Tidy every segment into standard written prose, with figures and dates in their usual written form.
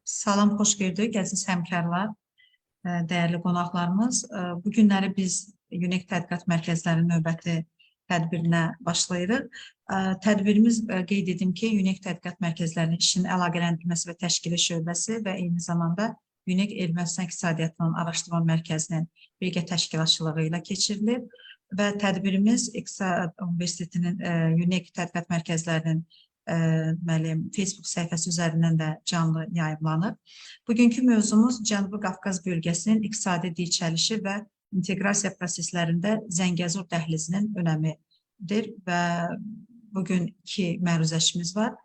Salam, xoş gördük, əziz həmkarlar, dəyərli qonaqlarımız. Bu günləri biz UNEK Tədqiqat Mərkəzlərinin növbəti tədbirinə başlayırıq. Tədbirimiz qeyd edim ki, UNEK Tədqiqat Mərkəzlərinin işinin əlaqələndirilməsi və təşkili şöbəsi və eyni zamanda UNEK Ermənistan İqtisadiyyatının Araşdırma Mərkəzinin birgə təşkilatçılığı ilə keçirilir və tədbirimiz İqtisad Universitetinin UNEK Tədqiqat Mərkəzlərinin Facebook səhifəsi üzərindən də canlı yayımlanır. Bugünkü mövzumuz Cənubi Qafqaz bölgəsinin iqtisadi dirçəlişi və inteqrasiya proseslərində Zəngəzur dəhlizinin önəmidir və bugün iki məruzəşimiz var.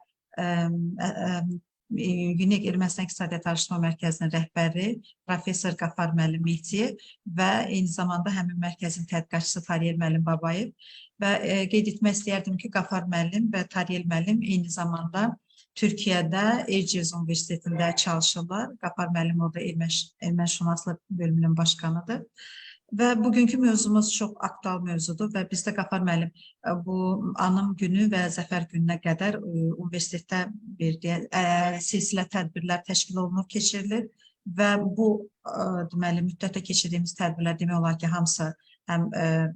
UNEK Ermənistan İqtisadiyyat Araşdırma Mərkəzinin rəhbəri Professor Qafar müəllim Mehdiyev və eyni zamanda həmin mərkəzin tədqiqatçısı Tariyel müəllim Babayev və qeyd etmək istəyərdim ki, Qafar müəllim və Tariyel müəllim eyni zamanda Türkiyədə Erciyes Universitetində çalışırlar. Qafar müəllim orada Ermənişünaslıq bölümünün başqanıdır. Və bugünkü mövzumuz çox aktual mövzudur və bizdə Qafar müəllim bu anım günü və zəfər gününə qədər universitetdə bir silsilə tədbirlər təşkil olunub, keçirilir və bu deməli müddətdə keçirdiyimiz tədbirlər demək olar ki, hamısı həm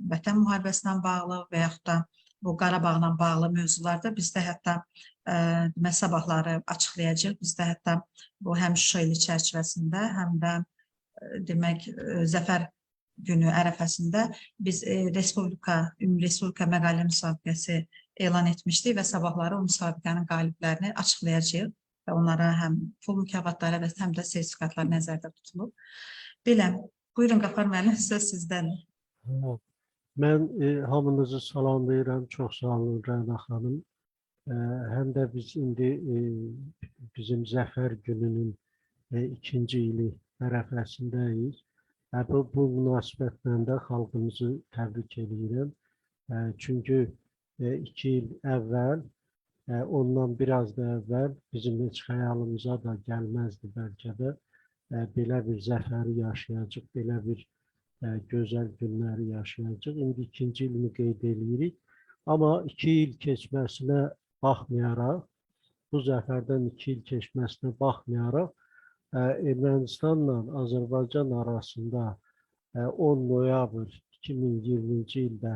vətən müharibəsinə bağlı və yaxud da bu Qarabağla bağlı mövzularda bizdə hətta sabahları açıqlayacaq. Bizdə hətta bu həm Şuşa ili çərçivəsində, həm də demək zəfər günü ərəfəsində biz Ümumi Respublika məqalə müsabiqəsi elan etmişdik və sabahları o müsabiqənin qaliblərini açıqlayacağıq və onlara həm pul mükafatları və həm də sertifikatlar nəzərdə tutulub. Belə, buyurun Qafar müəllim, söz sizdədir. Mən hamınızı salamlayıram, çox sağ olun Rəna xanım. Həm də biz indi bizim zəfər gününün ikinci ili ərəfəsindəyik. Bu münasibətlə də xalqımızı təbrik edirəm. Çünki 2 il əvvəl, ondan biraz da əvvəl bizim heç xəyalımıza da gəlməzdi bəlkə də belə bir zəfəri yaşayacaq, belə bir gözəl günləri yaşayacaq. İndi ikinci ilini qeyd edirik. Amma 2 il keçməsinə baxmayaraq, bu zəfərdən 2 il keçməsinə baxmayaraq, Ermənistanla Azərbaycan arasında 10 noyabr 2020-ci ildə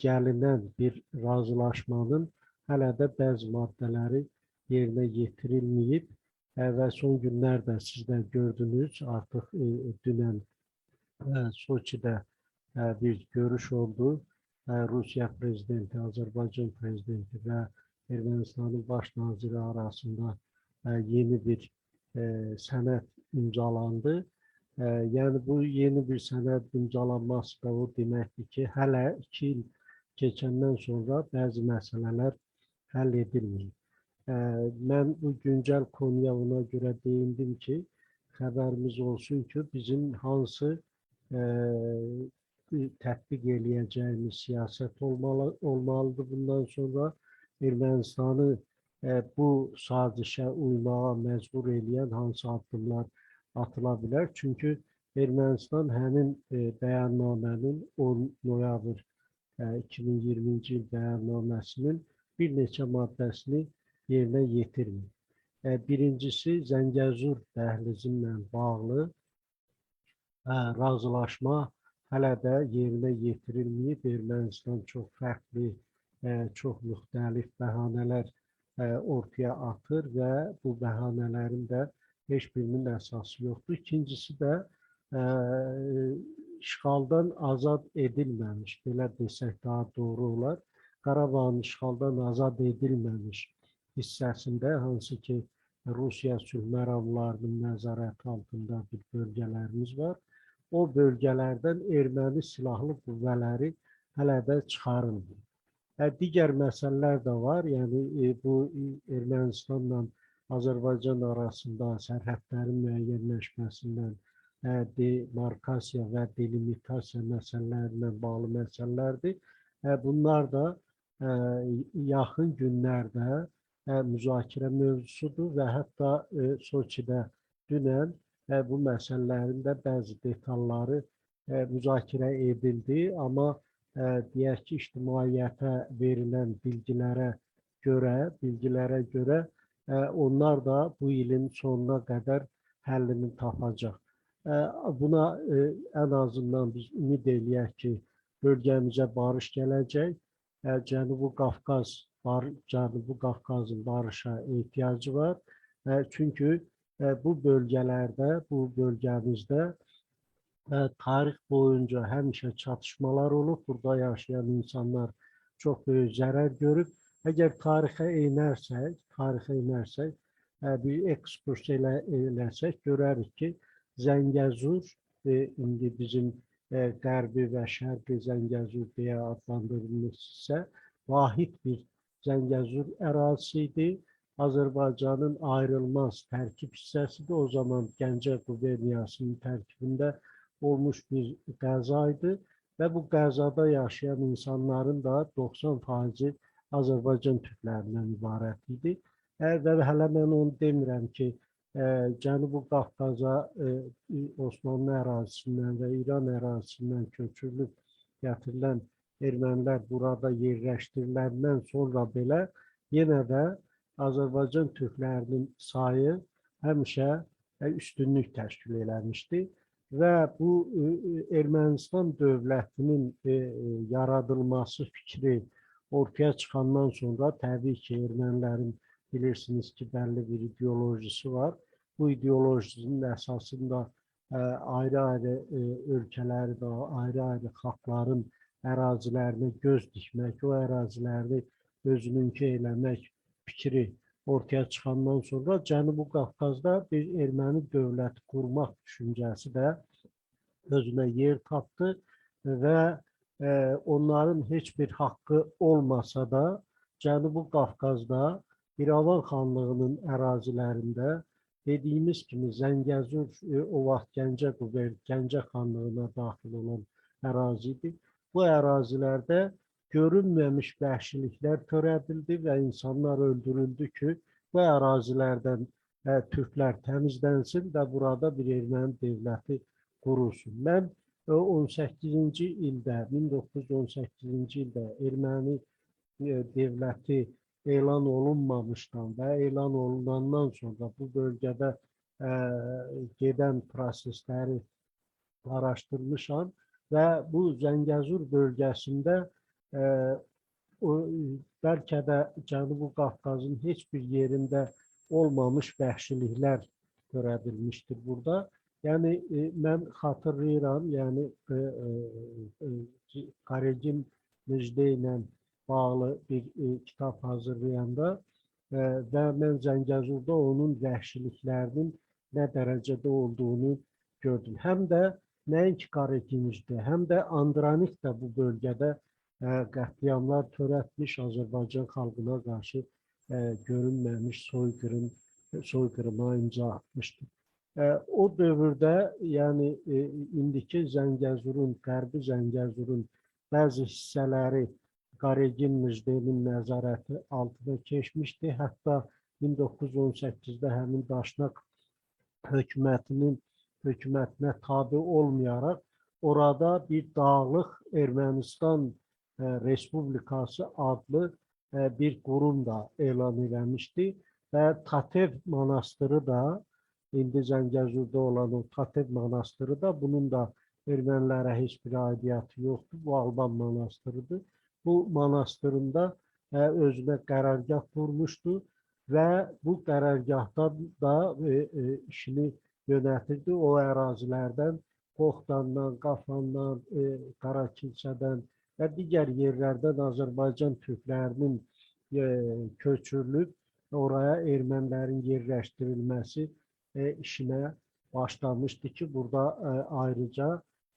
gəlinən bir razılaşmanın hələ də bəzi maddələri yerinə yetirilməyib və son günlərdə siz də gördünüz, artıq dünən Soçidə bir görüş oldu. Rusiya prezidenti, Azərbaycan prezidenti və Ermənistanın baş naziri arasında yeni bir sənəd imzalandı. Yəni bu yeni bir sənəd imzalanması da o deməkdir ki, hələ 2 il keçəndən sonra bəzi məsələlər həll edilməyib. Mən bu güncəl konuya ona görə deyindim ki, xəbərimiz olsun ki, bizim hansı tətbiq eləyəcəyimiz siyasət olmalıdır bundan sonra. Ermənistanı bu sazişə uymağa məcbur eləyən hansı addımlar atıla bilər. Çünki Ermənistan həmin bəyannamənin 10 noyabr 2020-ci il bəyannaməsinin bir neçə maddəsini yerinə yetirmir. Birincisi, Zəngəzur dəhlizinlə bağlı razılaşma hələ də yerinə yetirilməyib. Ermənistan çox fərqli, çox müxtəlif bəhanələr ortaya atır və bu bəhanələrin də heç birinin əsası yoxdur. İkincisi də işğaldan azad edilməmiş, belə desək daha doğru olar, Qarabağın işğaldan azad edilməmiş hissəsində, hansı ki Rusiya sülh məramlarının nəzarəti altında bir bölgələrimiz var. O bölgələrdən erməni silahlı qüvvələri hələ də çıxarılmır. Digər məsələlər də var, yəni bu Ermənistanla Azərbaycan arasında sərhədlərin müəyyənləşməsindən, demarkasiya və delimitasiya məsələlərlə bağlı məsələlərdir. Bunlar da yaxın günlərdə müzakirə mövzusudur və hətta Soçidə dünən bu məsələlərin də bəzi detalları müzakirə edildi, amma deyək ki, ictimaiyyətə verilən bilgilərə bilgilərə görə onlar da bu ilin sonuna qədər həllini tapacaq. Buna ən azından biz ümid eləyək ki, bölgəmizə barış gələcək. Cənubi Qafqazın barışa ehtiyacı var. Çünki bu bölgələrdə, bu bölgəmizdə tarix boyunca həmişə çatışmalar olub. Burada yaşayan insanlar çox böyük zərər görüb. Əgər tarixə inərsək, bir ekskurs eləsək, görərik ki, Zəngəzur indi bizim qərbi və şərqi Zəngəzur deyə adlandırılmışsa, vahid bir Zəngəzur ərazisi idi. Azərbaycanın ayrılmaz tərkib hissəsidir. O zaman Gəncə quberniyasının tərkibində olmuş bir qəza idi və bu qəzada yaşayan insanların da 90% Azərbaycan türklərindən ibarət idi. Və hələ mən onu demirəm ki, Cənubi Qafqaza Osmanlı ərazisindən və İran ərazisindən köçürülüb gətirilən ermənilər burada yerləşdiriləndən sonra belə yenə də Azərbaycan türklərinin sayı həmişə üstünlük təşkil eləmişdi. Və bu Ermənistan dövlətinin yaradılması fikri ortaya çıxandan sonra təbii ki, ermənilərin bilirsiniz ki, bəlli bir ideolojisi var. Bu ideolojinin əsasında ayrı-ayrı ölkələri də, ayrı-ayrı xalqların ərazilərinə göz dikmək, o əraziləri özününkü eləmək fikri ortaya çıxandan sonra Cənubi Qafqazda bir erməni dövləti qurmaq düşüncəsi də özünə yer tapdı və onların heç bir haqqı olmasa da Cənubi Qafqazda İrəvan xanlığının ərazilərində dediyimiz kimi Zəngəzur o vaxt Gəncə xanlığına daxil olan ərazidir. Bu ərazilərdə görünməmiş vəhşiliklər törədildi və insanlar öldürüldü ki, bu ərazilərdən türklər təmizlənsin və burada bir erməni dövləti qurulsun. Mən 1918-ci ildə erməni dövləti elan olunmamışdan və elan olunandan sonra bu bölgədə gedən prosesləri araşdırmışam və bu Zəngəzur bölgəsində bəlkə də Cənubi Qafqazın heç bir yerində olmamış vəhşiliklər törədilmişdir burada. Yəni, mən xatırlayıram, yəni Qaregin Müjdə ilə bağlı bir kitab hazırlayanda və mən Zəngəzurda onun vəhşiliklərinin nə dərəcədə olduğunu gördüm. Həm də nəinki Qaregin Müjdə, həm də Andranik də bu bölgədə qətliamlar törətmiş, Azərbaycan xalqına qarşı görünməmiş soyqırıma imza atmışdır. O dövrdə, yəni indiki Zəngəzurun, qərbi Zəngəzurun bəzi hissələri Qaregin Müjdənin nəzarəti altına keçmişdi. Hətta 1918-də həmin Daşnaq hökumətinə tabe olmayaraq orada bir Dağlıq Ermənistan Respublikası adlı bir qurum da elan eləmişdi və Tatev monastırı da, indi Zəngəzurda olan o Tatev monastırı da, bunun da ermənilərə heç bir aidiyyatı yoxdur, bu Alban monastırıdır. Bu monastırında özünə qərargah qurmuşdu və bu qərargahdan da işini yönətirdi. O ərazilərdən Qoxtandan, Qafandan, Qarakilsədən və digər yerlərdən Azərbaycan türklərinin köçürülüb oraya ermənilərin yerləşdirilməsi işinə başlamışdı ki, burada ayrıca,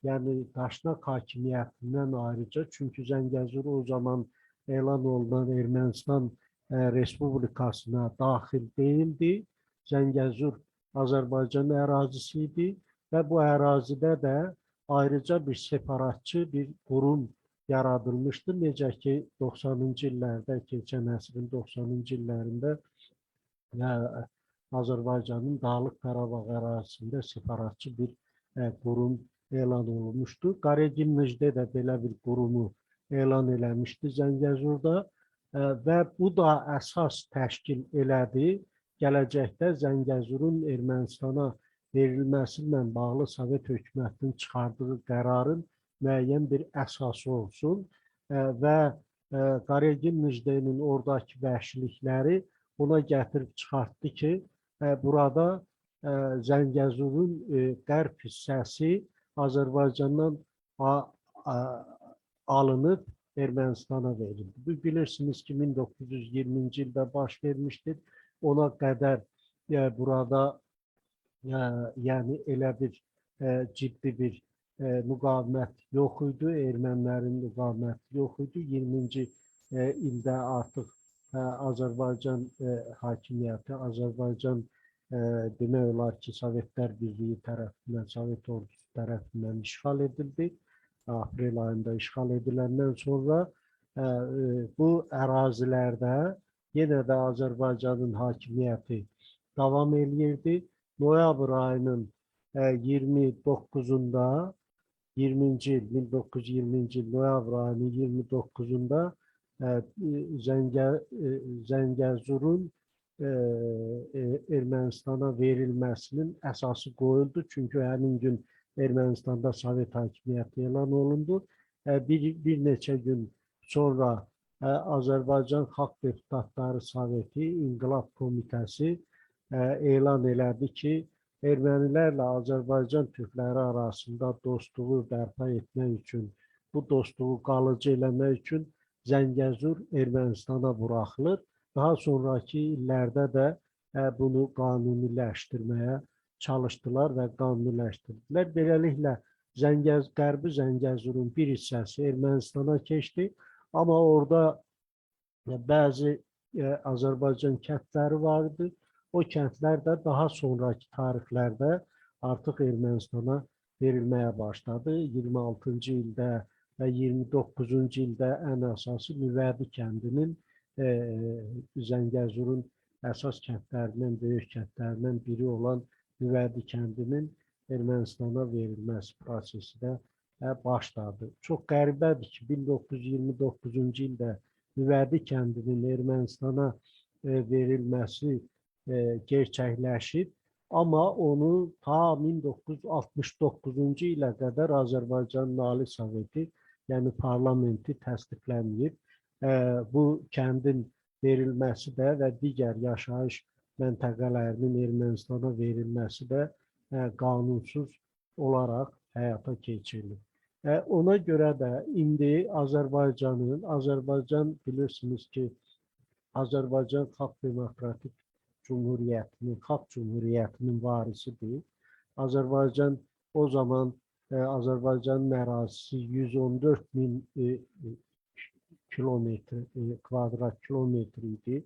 yəni Daşnaq hakimiyyətindən ayrıca, çünki Zəngəzur o zaman elan olunan Ermənistan Respublikasına daxil deyildi. Zəngəzur Azərbaycan ərazisi idi və bu ərazidə də ayrıca bir separatçı bir qurum yaradılmışdı. Necə ki, 90-cı illərdə, keçən əsrin 90-cı illərində Azərbaycanın Dağlıq Qarabağ ərazisində separatçı bir qurum elan olunmuşdu. Qaregin Müjdə də belə bir qurumu elan eləmişdi Zəngəzurda və bu da əsas təşkil elədi gələcəkdə Zəngəzurun Ermənistana verilməsi ilə bağlı Sovet hökumətinin çıxardığı qərarın müəyyən bir əsası olsun və Qaregin Müjdenin oradakı vəhşilikləri ona gətirib çıxartdı ki, burada Zəngəzurun qərb hissəsi Azərbaycandan alınıb Ermənistana verildi. Bu bilirsiniz ki, 1920-ci ildə baş vermişdir. Ona qədər burada yəni elə bir ciddi bir müqavimət yox idi, ermənilərin müqaviməti yox idi. 20-ci ildə artıq Azərbaycan hakimiyyəti, Azərbaycan demək olar ki, Sovetlər Birliyi tərəfindən, Sovet ordusu tərəfindən işğal edildi. Aprel ayında işğal ediləndən sonra bu ərazilərdə yenə də Azərbaycanın hakimiyyəti davam edirdi. Noyabr ayının 29-unda 1920-ci il noyabr ayının 29-unda Zəngəzurun Ermənistana verilməsinin əsası qoyuldu. Çünki həmin gün Ermənistanda Sovet hakimiyyəti elan olundu. Bir neçə gün sonra Azərbaycan Xalq Deputatları Soveti, İnqilab Komitəsi elan elədi ki, ermənilərlə Azərbaycan türkləri arasında dostluğu bərpa etmək üçün, bu dostluğu qalıcı eləmək üçün Zəngəzur Ermənistana buraxılır. Daha sonraki illərdə də bunu qanuniləşdirməyə çalışdılar və qanuniləşdirdilər. Beləliklə, Qərbi Zəngəzurun bir hissəsi Ermənistana keçdi. Amma orada bəzi Azərbaycan kəndləri vardı. O kəndlər də daha sonraki tarixlərdə artıq Ermənistana verilməyə başladı. 26-cı ildə və 29-cu ildə ən əsası Nüvədi kəndinin Zəngəzurun əsas kəndlərindən, böyük kəndlərindən biri olan Nüvədi kəndinin Ermənistana verilməsi prosesi də başladı. Çox qəribədir ki, 1929-cu ildə Nüvədi kəndinin Ermənistana verilməsi gerçəkləşib, amma onu ta 1969-cu ilə qədər Azərbaycan Ali Soveti, yəni parlamenti təsdiqlənməyib. Bu kəndin verilməsi də və digər yaşayış məntəqələrinin Ermənistana verilməsi də qanunsuz olaraq həyata keçirilir. Ona görə də indi Azərbaycan bilirsiniz ki, Azərbaycan Xalq Demokratik Cumhuriyyətinin, Xalq Cumhuriyyətinin varisidir. Azərbaycan o zaman Azərbaycanın ərazisi 114.000 kvadrat kilometr idi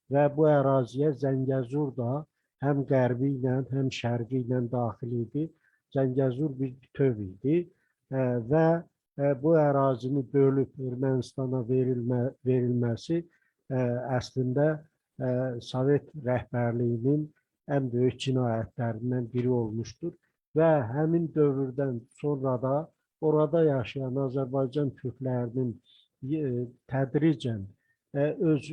və bu əraziyə Zəngəzur da həm qərbi ilə, həm şərqi ilə daxil idi. Zəngəzur bir bütöv idi və bu ərazini bölüb Ermənistana verilməsi əslində Sovet rəhbərliyinin ən böyük cinayətlərindən biri olmuşdur və həmin dövrdən sonra da orada yaşayan Azərbaycan türklərinin tədricən öz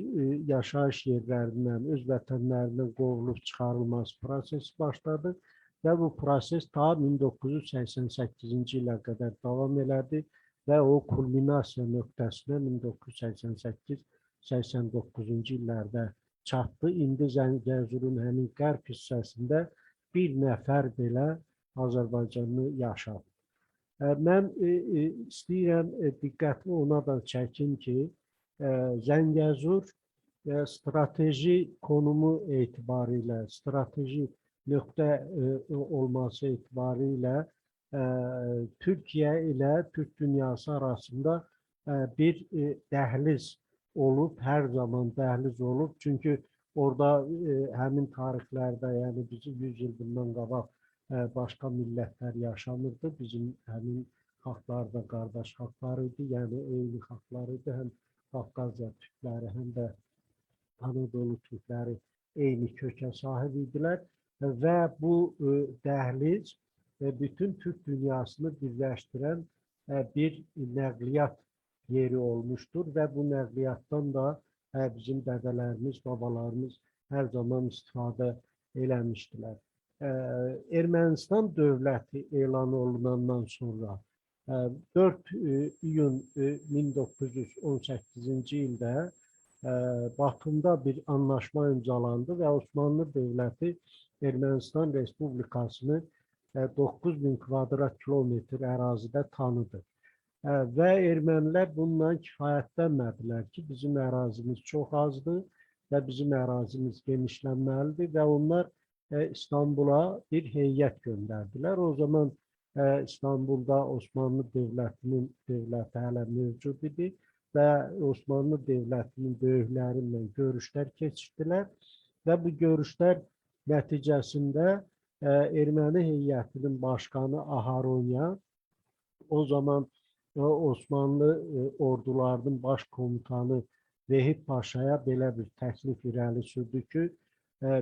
yaşayış yerlərindən, öz vətənlərindən qovulub çıxarılması prosesi başladı və bu proses ta 1988-ci ilə qədər davam elədi və o kulminasiya nöqtəsinə 1988-89-cu illərdə çatdı. İndi Zəngəzurun həmin qərb hissəsində bir nəfər belə Azərbaycanlı yaşadı. Mən istəyirəm diqqətli ona da çəkim ki, Zəngəzur strateji konumu etibarilə, strateji nöqtə olması etibarilə Türkiyə ilə Türk dünyası arasında bir dəhliz olub, hər zaman dəhliz olub. Çünki orada həmin tarixlərdə, yəni bizi 100 il bundan qabaq başqa millətlər yaşamırdı. Bizim həmin xalqlar da qardaş xalqlar idi, yəni eyni xalqlar idi. Həm Qafqazya türkləri, həm də Anadolu türkləri eyni kökə sahib idilər və bu dəhliz bütün Türk dünyasını birləşdirən bir nəqliyyat yeri olmuşdur və bu nəqliyyatdan da bizim dədələrimiz, babalarımız hər zaman istifadə eləmişdilər. Ermənistan dövləti elan olunandan sonra 4 iyun 1918-ci ildə Batumda bir anlaşma imzalandı və Osmanlı Dövləti Ermənistan Respublikasını 9000 kvadrat kilometr ərazidə tanıdı. Və ermənilər bundan kifayətlənmədilər ki, bizim ərazimiz çox azdır və bizim ərazimiz genişlənməlidir və onlar İstanbula bir heyət göndərdilər. O zaman İstanbulda Osmanlı Dövlətinin dövləti hələ mövcud idi və Osmanlı Dövlətinin böyüklərinlə görüşlər keçirdilər və bu görüşlər nəticəsində erməni heyətinin başqanı Aharonyan o zaman Osmanlı ordularının baş komutanı Vehib Paşaya belə bir təklif irəli sürdü ki,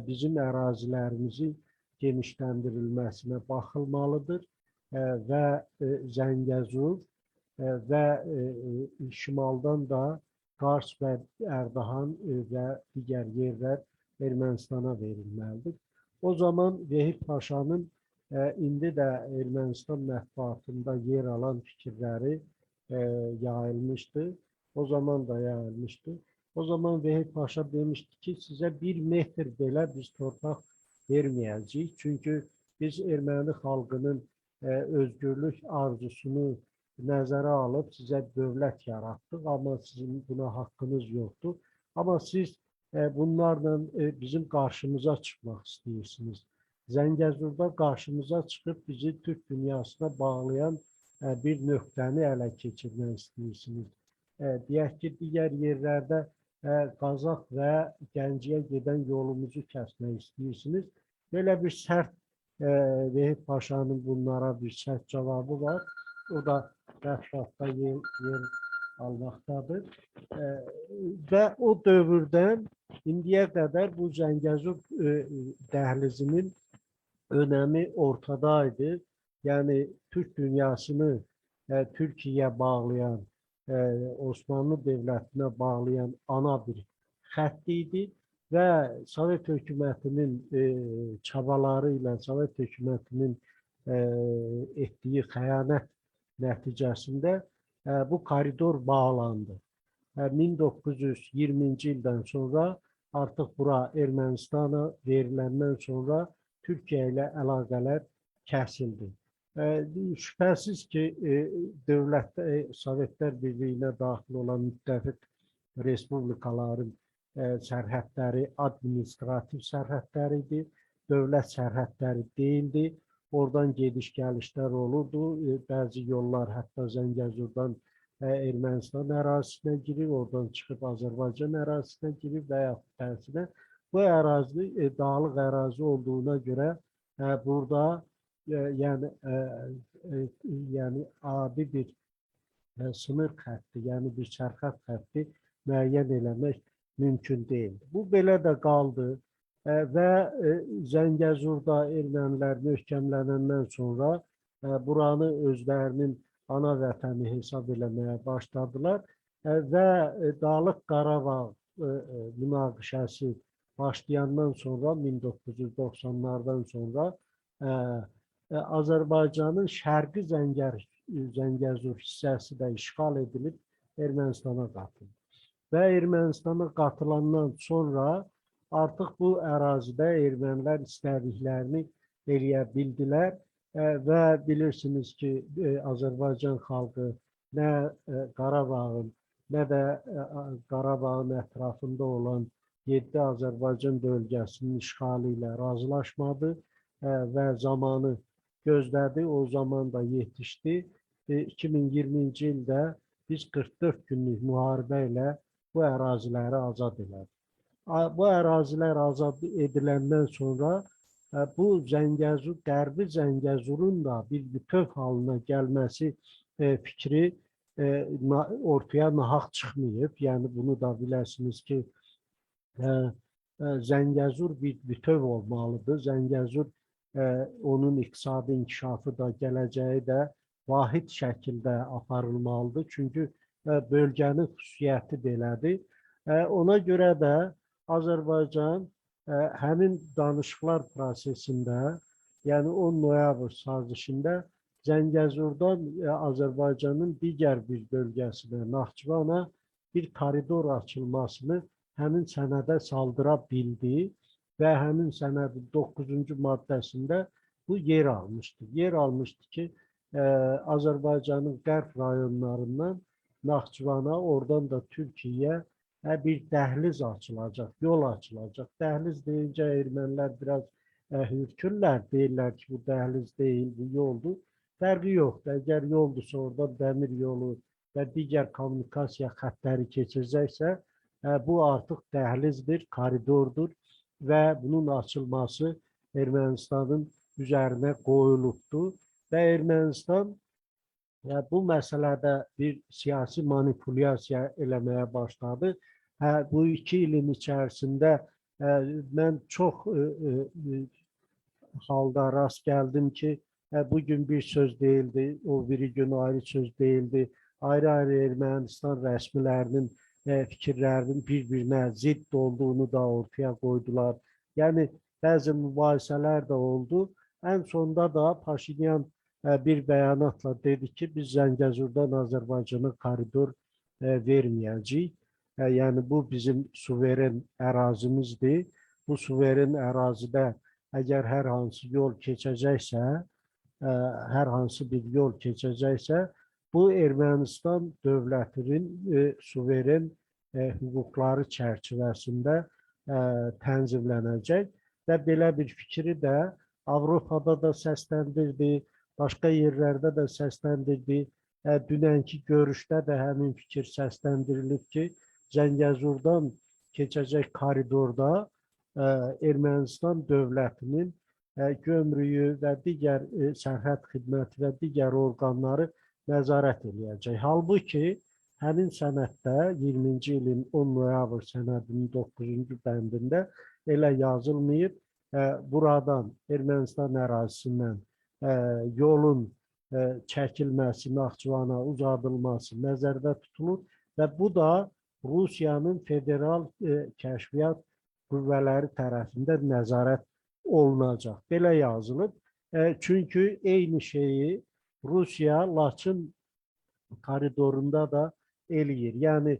bizim ərazilərimizin genişləndirilməsinə baxılmalıdır və Zəngəzur və şimaldan da Kars və Ərdahan və digər yerlər Ermənistana verilməlidir. O zaman Vehib Paşanın indi də Ermənistan mətbuatında yer alan fikirləri yayılmışdı. O zaman da yayılmışdı. O zaman Vehib Paşa demişdi ki, sizə 1 metr belə biz torpaq verməyəcəyik. Çünki biz erməni xalqının özgürlük arzusunu nəzərə alıb sizə dövlət yaratdıq, amma sizin buna haqqınız yoxdur. Amma siz bunlarla bizim qarşımıza çıxmaq istəyirsiniz. Zəngəzurda qarşımıza çıxıb bizi Türk dünyasına bağlayan bir nöqtəni ələ keçirmək istəyirsiniz. Deyək ki, digər yerlərdə Qazax və Gəncəyə gedən yolumuzu kəsmək istəyirsiniz. Belə bir sərt Vehib Paşanın bunlara bir sərt cavabı var. O da rəfşatda yer almaqdadır. Və o dövrdən indiyə qədər bu Zəngəzur dəhlizinin önəmi ortadaydı. Yəni, Türk dünyasını Türkiyəyə bağlayan, Osmanlı Dövlətinə bağlayan ana bir xətt idi və Sovet hökumətinin çabaları ilə, Sovet hökumətinin etdiyi xəyanət nəticəsində bu koridor bağlandı. 1920-ci ildən sonra artıq bura Ermənistana veriləndən sonra Türkiyə ilə əlaqələr kəsildi. Şübhəsiz ki, dövlətdə Sovetlər Birliyinə daxil olan müttəfiq respublikaların sərhədləri administrativ sərhədləri idi, dövlət sərhədləri deyildi. Oradan gediş-gəlişlər olurdu. Bəzi yollar hətta Zəngəzurdan Ermənistan ərazisinə girir, oradan çıxıb Azərbaycan ərazisinə girir və yaxud tərsinə. Bu ərazi dağlıq ərazi olduğuna görə burada yəni adi bir sınır xətti, yəni bir sərhəd xətti müəyyən eləmək mümkün deyil. Bu belə də qaldı və Zəngəzurda ermənilər möhkəmlənəndən sonra buranı özlərinin ana vətəni hesab eləməyə başladılar və Dağlıq Qarabağ münaqişəsi başlayandan sonra 1990-lardan sonra Azərbaycanın şərqi Zəngəzur hissəsi də işğal edilib Ermənistana qatıldı. Və Ermənistana qatılandan sonra artıq bu ərazidə ermənilər istədiklərini eləyə bildilər və bilirsiniz ki, Azərbaycan xalqı nə Qarabağın, nə də Qarabağın ətrafında olan 7 Azərbaycan bölgəsinin işğalı ilə razılaşmadı və zamanı gözlədi, o zaman da yetişdi. 2020-ci ildə biz 44 günlük müharibə ilə bu əraziləri azad elədik. Bu ərazilər azad ediləndən sonra bu Zəngəzur, Qərbi Zəngəzurun da bir bütöv halına gəlməsi fikri ortaya nahaq çıxmayıb. Yəni bunu da biləsiniz ki, Zəngəzur bir bütöv olmalıdır. Zəngəzur onun iqtisadi inkişafı da, gələcəyi də vahid şəkildə aparılmalıdır. Çünki bölgənin xüsusiyyəti belədir. Ona görə də Azərbaycan həmin danışıqlar prosesində, yəni 10 noyabr sazişində Zəngəzurdan Azərbaycanın digər bir bölgəsinə, Naxçıvana bir koridor açılmasını həmin sənədə saldıra bildi və həmin sənədin 9-cu maddəsində bu yer almışdı. Yer almışdı ki, Azərbaycanın qərb rayonlarından Naxçıvana, oradan da Türkiyəyə bir dəhliz açılacaq, yol açılacaq. Dəhliz deyincə ermənilər biraz hürkürlər, deyirlər ki, bu dəhliz deyil, bu yoldur. Fərqi yoxdur. Əgər yoldursa, oradan dəmir yolu və digər kommunikasiya xəttləri keçəcəksə, bu artıq dəhlizdir, koridordur və bunun açılması Ermənistanın üzərinə qoyulubdur və Ermənistan bu məsələdə bir siyasi manipulyasiya eləməyə başladı. Bu 2 ilin içərisində mən çox halda rast gəldim ki, bugün bir söz deyildi, o biri gün ayrı söz deyildi. Ayrı-ayrı Ermənistan rəsmilərinin fikirlərinin bir-birinə zidd olduğunu da ortaya qoydular. Yəni, bəzi mübahisələr də oldu. Ən sonunda da Paşinyan bir bəyanatla dedi ki, biz Zəngəzurdan Azərbaycana koridor verməyəcəyik. Yəni, bu bizim suveren ərazimizdir. Bu suveren ərazidə əgər hər hansı yol keçəcəksə, hər hansı bir yol keçəcəksə, bu Ermənistan dövlətinin suveren hüquqları çərçivəsində tənzimlənəcək və belə bir fikri də Avropada da səsləndirdi, başqa yerlərdə də səsləndirdi. Dünənki görüşdə də həmin fikir səsləndirilib ki, Zəngəzurdan keçəcək koridorda Ermənistan dövlətinin gömrüyü və digər sərhəd xidməti və digər orqanları nəzarət edəcək. Halbuki, həmin sənəddə 20-ci ilin 10 noyabr sənədinin 9-cu bəndində elə yazılmayıb, buradan Ermənistan ərazisindən yolun çəkilməsi, Naxçıvana uzadılması nəzərdə tutulur və bu da Rusiyanın federal kəşfiyyat qüvvələri tərəfindən nəzarət olunacaq. Belə yazılıb. Çünki eyni şeyi Rusiya Laçın koridorunda da eləyir. Yəni,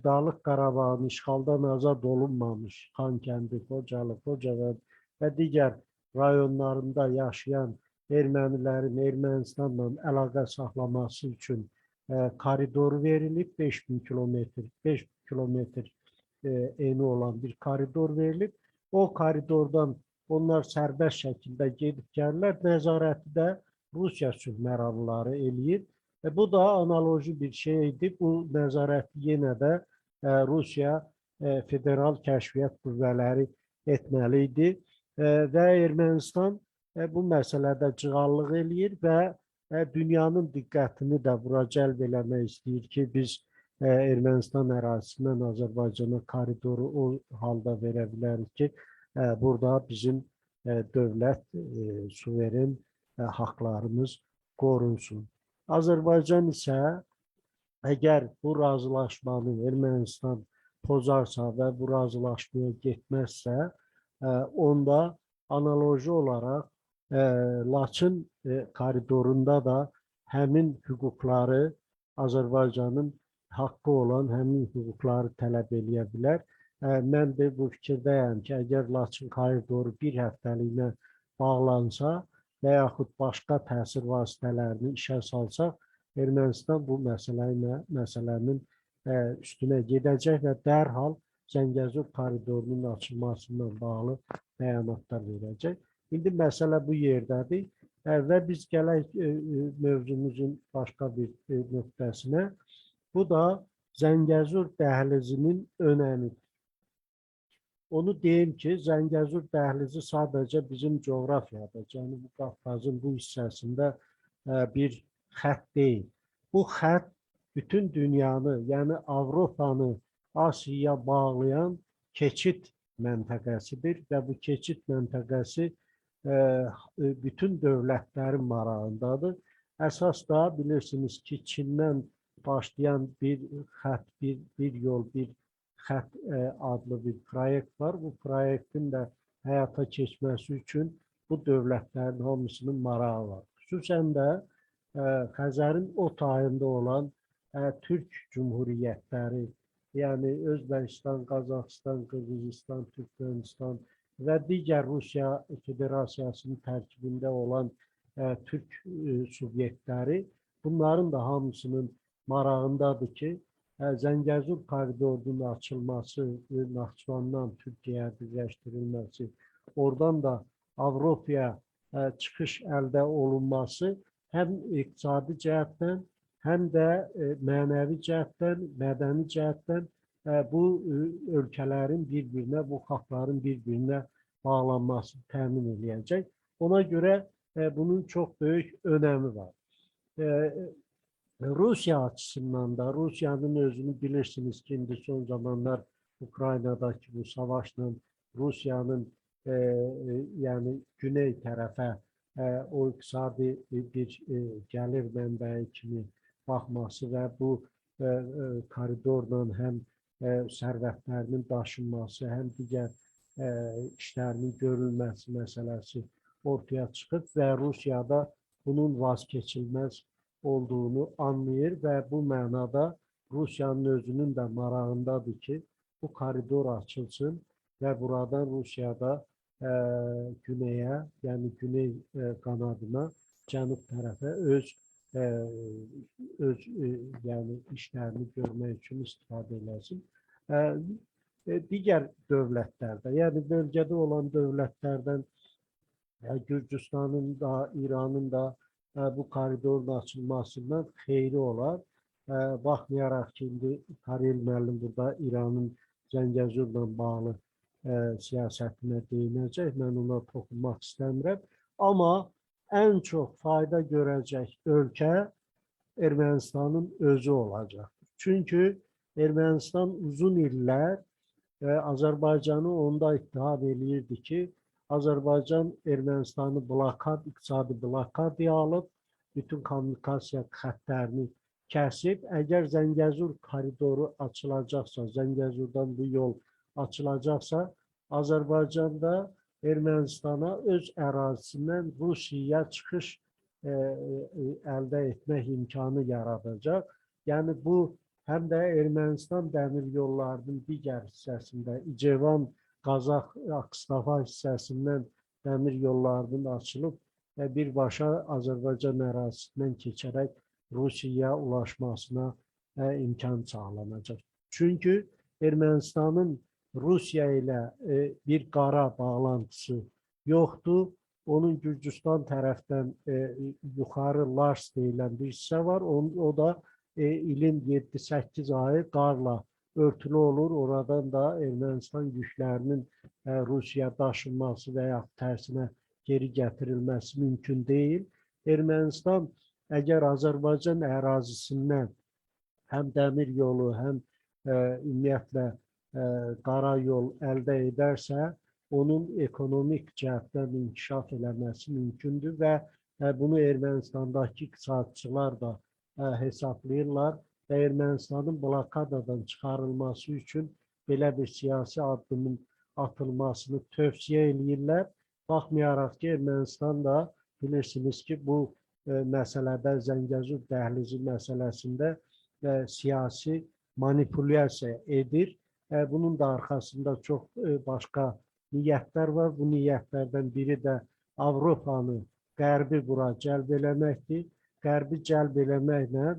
Dağlıq Qarabağın işğaldan azad olunmamış Xankəndi, Xocalı, Xocavənd və digər rayonlarında yaşayan ermənilərin Ermənistanla əlaqə saxlaması üçün koridor verilib, 5000 kilometr, 5 kilometr eni olan bir koridor verilib. O koridordan onlar sərbəst şəkildə gedib gəlirlər, nəzarəti də Rusiya sülhməramlıları eləyir. Bu da analoji bir şeydir. Bu nəzarəti yenə də Rusiya federal kəşfiyyat qüvvələri etməli idi və Ermənistan bu məsələdə cığallıq eləyir və dünyanın diqqətini də bura cəlb eləmək istəyir ki, biz Ermənistan ərazisindən Azərbaycana koridoru o halda verə bilərik ki, burada bizim dövlət suveren haqlarımız qorunsun. Azərbaycan isə əgər bu razılaşmanı Ermənistan pozarsa və bu razılaşmaya getməzsə, onda analoji olaraq Laçın koridorunda da həmin hüquqları Azərbaycanın haqqı olan həmin hüquqları tələb eləyə bilər. Mən də bu fikirdəyəm ki, əgər Laçın koridoru bir həftəliyinə bağlansa və yaxud başqa təsir vasitələrini işə salsaq, Ermənistan bu məsələnin üstünə gedəcək və dərhal Zəngəzur koridorunun açılmasından bağlı bəyanatlar verəcək. İndi məsələ bu yerdədir və biz gələk mövzumuzun başqa bir nöqtəsinə. Bu da Zəngəzur dəhlizinin önəmidir. Onu deyim ki, Zəngəzur dəhlizi sadəcə bizim coğrafiyada, Cənubi Qafqazın bu hissəsində bir xətt deyil. Bu xətt bütün dünyanı, yəni Avropanı Asiyaya bağlayan keçid məntəqəsidir və bu keçid məntəqəsi bütün dövlətlərin marağındadır. Əsas da bilirsiniz ki, Çindən başlayan bir xətt, bir yol, bir xətt adlı bir proyekt var. Bu proyektin də həyata keçməsi üçün bu dövlətlərin hamısının marağı var. Xüsusən də Xəzərin o tayında olan Türk Cumhuriyyətləri, yəni Özbəkistan, Qazaxıstan, Qırğızistan, Türkmenistan və digər Rusiya Federasiyasının tərkibində olan Türk subyektləri, bunların da hamısının marağındadır ki, Zəngəzur koridorunun açılması, Naxçıvandan Türkiyəyə birləşdirilməsi, oradan da Avropaya çıxış əldə olunması həm iqtisadi cəhətdən, həm də mənəvi cəhətdən, mədəni cəhətdən bu ölkələrin bir-birinə, bu xalqların bir-birinə bağlanmasını təmin edəcək. Ona görə bunun çox böyük önəmi var. Rusiya açısından da, Rusiyanın özünü bilirsiniz ki, indi son zamanlar Ukraynadakı bu savaşla Rusiyanın yəni güney tərəfə o iqtisadi bir gəlir mənbəyi kimi baxması və bu koridorla həm sərvətlərinin daşınması, həm digər işlərinin görülməsi məsələsi ortaya çıxıb və Rusiyada bunun vazkeçilməz olduğunu anlayır və bu mənada Rusiyanın özünün də marağındadır ki, bu koridor açılsın və buradan Rusiyada güneyə, yəni güney qanadına, cənub tərəfə öz yəni işlərini görmək üçün istifadə eləsin. Digər dövlətlərdə, yəni bölgədə olan dövlətlərdən Gürcüstanın da, İranın da bu koridorun açılmasından xeyri olar. Baxmayaraq ki, indi Karel müəllim burada İranın Zəngəzurla bağlı siyasətinə deyinəcək, mən ona toxunmaq istəmirəm. Amma ən çox fayda görəcək ölkə Ermənistanın özü olacaq. Çünki Ermənistan uzun illər Azərbaycanı onda ittiham eləyirdi ki, Azərbaycan Ermənistanı iqtisadi blokadaya alıb, bütün kommunikasiya xəttlərini kəsib. Əgər Zəngəzur koridoru açılacaqsa, Zəngəzurdan bu yol açılacaqsa, Azərbaycanda Ermənistana öz ərazisindən Rusiyaya çıxış əldə etmək imkanı yaradacaq. Yəni bu, həm də Ermənistan dəmir yollarının digər hissəsində, İcevan, Qazax, Akstafa hissəsindən dəmir yollarının açılıb və birbaşa Azərbaycan ərazisindən keçərək Rusiyaya ulaşmasına imkan sağlanacaq. Çünki Ermənistanın Rusiya ilə bir qara bağlantısı yoxdur. Onun Gürcüstan tərəfdən yuxarı Lars deyilən bir hissə var. O da ilin 7-8 ayı qarla örtülü olur. Oradan da Ermənistan yüklərinin Rusiyaya daşınması və ya tərsinə geri gətirilməsi mümkün deyil. Ermənistan əgər Azərbaycan ərazisindən həm dəmir yolu, həm ümumiyyətlə qara yol əldə edərsə, onun ekonomik cəhətdən inkişaf eləməsi mümkündür və bunu Ermənistandakı iqtisadçılar da hesablayırlar və Ermənistanın blokadadan çıxarılması üçün belə bir siyasi addımın atılmasını tövsiyə eləyirlər. Baxmayaraq ki, Ermənistan da bilirsiniz ki, bu məsələdə Zəngəzur dəhlizi məsələsində siyasi manipulyasiya edir. Bunun da arxasında çox başqa niyyətlər var. Bu niyyətlərdən biri də Avropanı, Qərbi bura cəlb eləməkdir. Qərbi cəlb eləməklə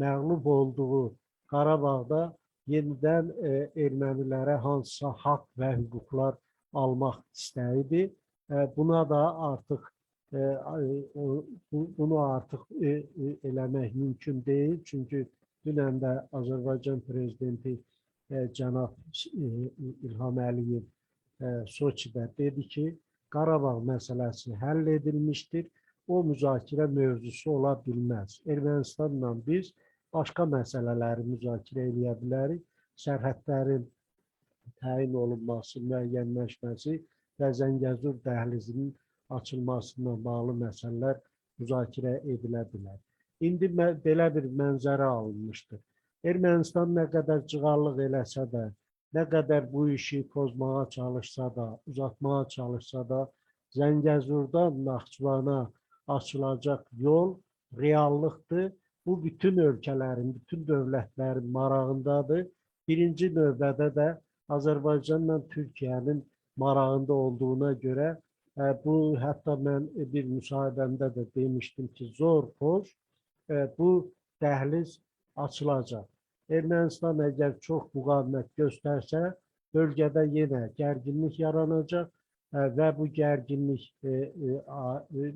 məğlub olduğu Qarabağda yenidən ermənilərə hansısa haqq və hüquqlar almaq istəyidir. Buna da artıq bunu artıq eləmək mümkün deyil. Çünki dünən də Azərbaycan prezidenti cənab İlham Əliyev Soçidə dedi ki, Qarabağ məsələsi həll edilmişdir. O müzakirə mövzusu ola bilməz. Ermənistanla biz başqa məsələləri müzakirə edə bilərik. Sərhədlərin təyin olunması, müəyyənləşməsi və Zəngəzur dəhlizinin açılmasına bağlı məsələlər müzakirə edilə bilər. İndi belə bir mənzərə alınmışdır. Ermənistan nə qədər cığallıq eləsə də, nə qədər bu işi pozmağa çalışsa da, uzatmağa çalışsa da, Zəngəzurdan Naxçıvana açılacaq yol reallıqdır. Bu bütün ölkələrin, bütün dövlətlərin marağındadır. Birinci növbədə də Azərbaycanla Türkiyənin marağında olduğuna görə bu hətta mən bir müsahibəmdə də demişdim ki, zor poz bu dəhliz açılacaq. Ermənistan əgər çox müqavimət göstərsə, bölgədə yenə gərginlik yaranacaq və bu gərginlik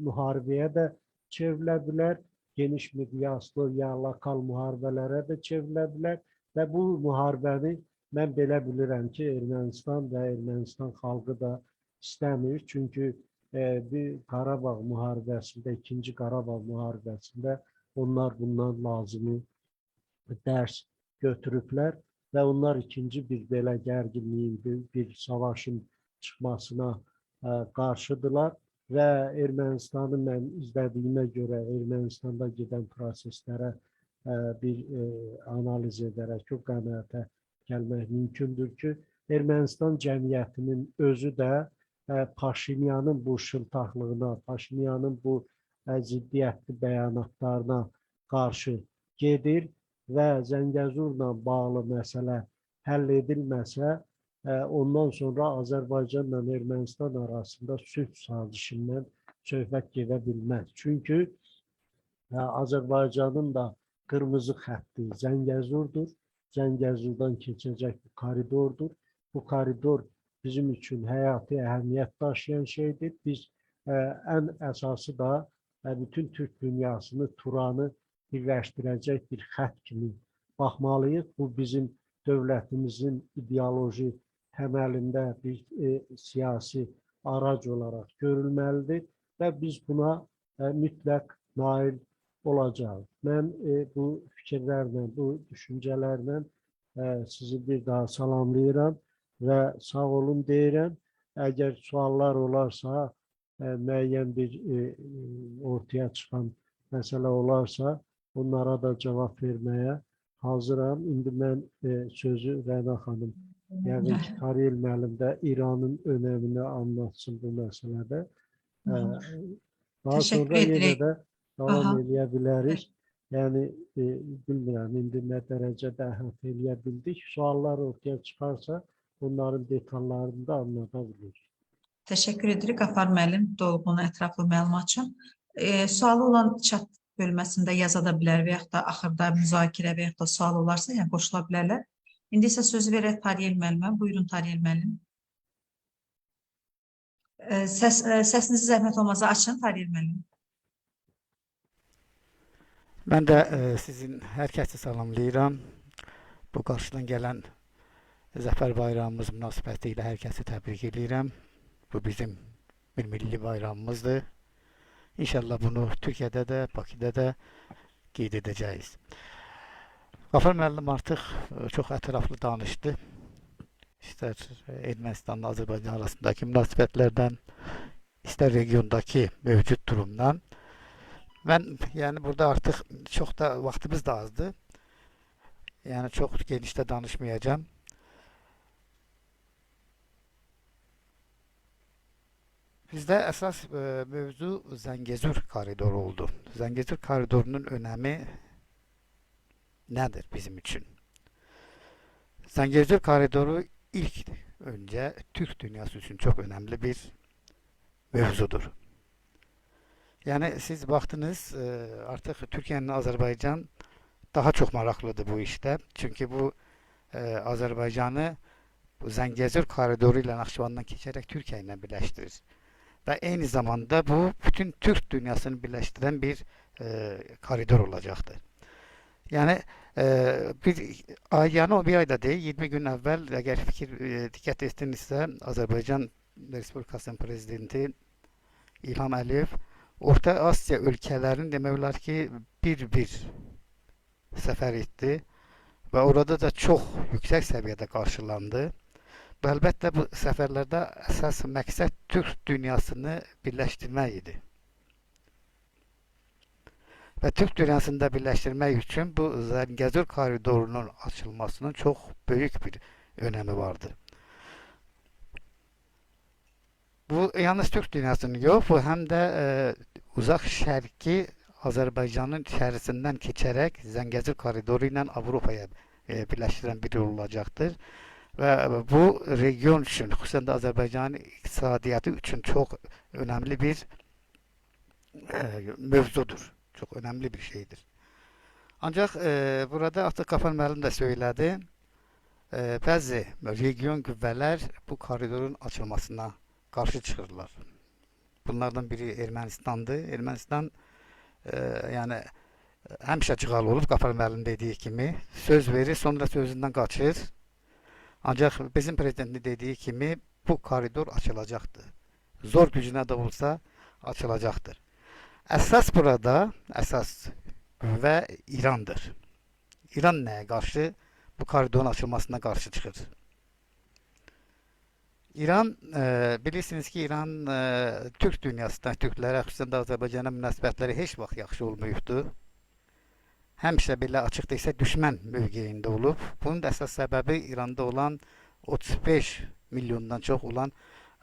müharibəyə də çevrilə bilər, geniş miqyaslı ya lokal müharibələrə də çevrilə bilər və bu müharibəni mən belə bilirəm ki, Ermənistan və Ermənistan xalqı da istəmir. Çünki bir Qarabağ müharibəsində, ikinci Qarabağ müharibəsində onlar bundan lazımi dərs götürüblər və onlar ikinci bir belə gərginliyin, bir savaşın çıxmasına qarşıdırlar və Ermənistanı mən izlədiyimə görə Ermənistanda gedən proseslərə bir analiz edərək o qənaətə gəlmək mümkündür ki, Ermənistan cəmiyyətinin özü də Paşinyanın bu şıltaqlığına, Paşinyanın bu ziddiyyətli bəyanatlarına qarşı gedir və Zəngəzurla bağlı məsələ həll edilməsə, ondan sonra Azərbaycanla Ermənistan arasında sülh sazişindən söhbət gedə bilməz. Çünki Azərbaycanın da qırmızı xətti Zəngəzurdur. Zəngəzurdan keçəcək bir koridordur. Bu koridor bizim üçün həyati əhəmiyyət daşıyan şeydir. Biz ən əsası da bütün Türk dünyasını, Turanı birləşdirəcək bir xətt kimi baxmalıyıq. Bu bizim dövlətimizin ideoloji təməlində bir siyasi arac olaraq görülməlidir və biz buna mütləq nail olacağıq. Mən bu fikirlərlə, bu düşüncələrlə sizi bir daha salamlayıram və sağ olun deyirəm. Əgər suallar olarsa, müəyyən bir ortaya çıxan məsələ olarsa, onlara da cavab verməyə hazıram. İndi mən sözü Rəna xanım, yəqin ki, Kariyel müəllim də İranın önəmini anlatsın bu məsələdə. Daha sonra yenə də davam edə bilərik. Yəni, bilmirəm, indi nə dərəcədə əhatə edə bildik. Suallar ortaya çıxarsa, onların detallarını da anlada bilirik. Təşəkkür edirik Qafar müəllim dolğun, ətraflı məlumat üçün. Sualı olan chat bölməsində yaza da bilər və yaxud da axırda müzakirə və yaxud da sual olarsa, yəni qoşula bilərlər. İndi isə sözü verək Tariyel müəllimə. Buyurun Tariyel müəllim. Səsinizi zəhmət olmazsa açın Tariyel müəllim. Mən də sizin hər kəsi salamlayıram. Bu qarşıdan gələn Zəfər bayramımız münasibəti ilə hər kəsi təbrik edirəm. Bu bizim bir milli bayramımızdır. İnşallah bunu Türkiyədə də, Bakıda da qeyd edəcəyik. Qafar müəllim artıq çox ətraflı danışdı. İstər Ermənistanla Azərbaycan arasındakı münasibətlərdən, istər regiondakı mövcud durumdan. Mən yəni burada artıq çox da vaxtımız da azdır. Yəni çox genişdə danışmayacağam. Bizdə əsas mövzu Zəngəzur koridoru oldu. Zəngəzur koridorunun önəmi nədir bizim üçün? Zəngəzur koridoru ilk öncə Türk dünyası üçün çox önəmli bir mövzudur. Yəni siz baxdınız, artıq Türkiyənin Azərbaycan daha çox maraqlıdır bu işdə. Çünki bu Azərbaycanı bu Zəngəzur koridoru ilə Naxçıvandan keçərək Türkiyə ilə birləşdirir. Və eyni zamanda bu bütün Türk dünyasını birləşdirən bir koridor olacaqdır. Yəni o bir ayda deyil, 20 gün əvvəl əgər diqqət etsinizsə Azərbaycan Respublikasının prezidenti İlham Əliyev Orta Asiya ölkələrini demək olar ki bir səfər etdi və orada da çox yüksək səviyyədə qarşılandı. Və əlbəttə bu səfərlərdə əsas məqsəd Türk dünyasını birləşdirmək idi. ve Türk dünyasında birleştirmek için bu Zengezur koridorunun açılmasının çok büyük bir önemi vardı. Bu yalnız Türk dünyasının yok, bu hem de uzak şərqi Azərbaycanın içerisinden geçerek Zengezur koridoru ile Avrupa'ya birleştiren bir yol olacaktır. Ve bu region için, xüsusən də Azərbaycanın iqtisadiyyatı için çok önemli bir mövzudur. Çok önemli bir şeydir. Ancak burada artık Qafar müəllim də söylədi. Bəzi region qüvvələr bu koridorun açılmasına karşı çıkırlar. Bunlardan biri Ermənistandır. Ermənistan yani həmişə cığal olub, Qafar müəllim dediği kimi söz verir, sonra sözündən qaçır. Ancak bizim prezidentin dediği kimi bu koridor açılacaktır. Zor gücüne de olsa açılacaktır. Esas burada, esas ve İran'dır. İran neye karşı? Bu koridorun açılmasına karşı çıkır. İran, bilirsiniz ki İran Türk dünyasında, Türklere, xüsusən də Azərbaycana münasibətləri heç vaxt yaxşı olmayıbdı. Həmişə belə açıq deyilsə düşmən mövqeyində olub. Bunun da əsas səbəbi İranda olan 35 milyondan çox olan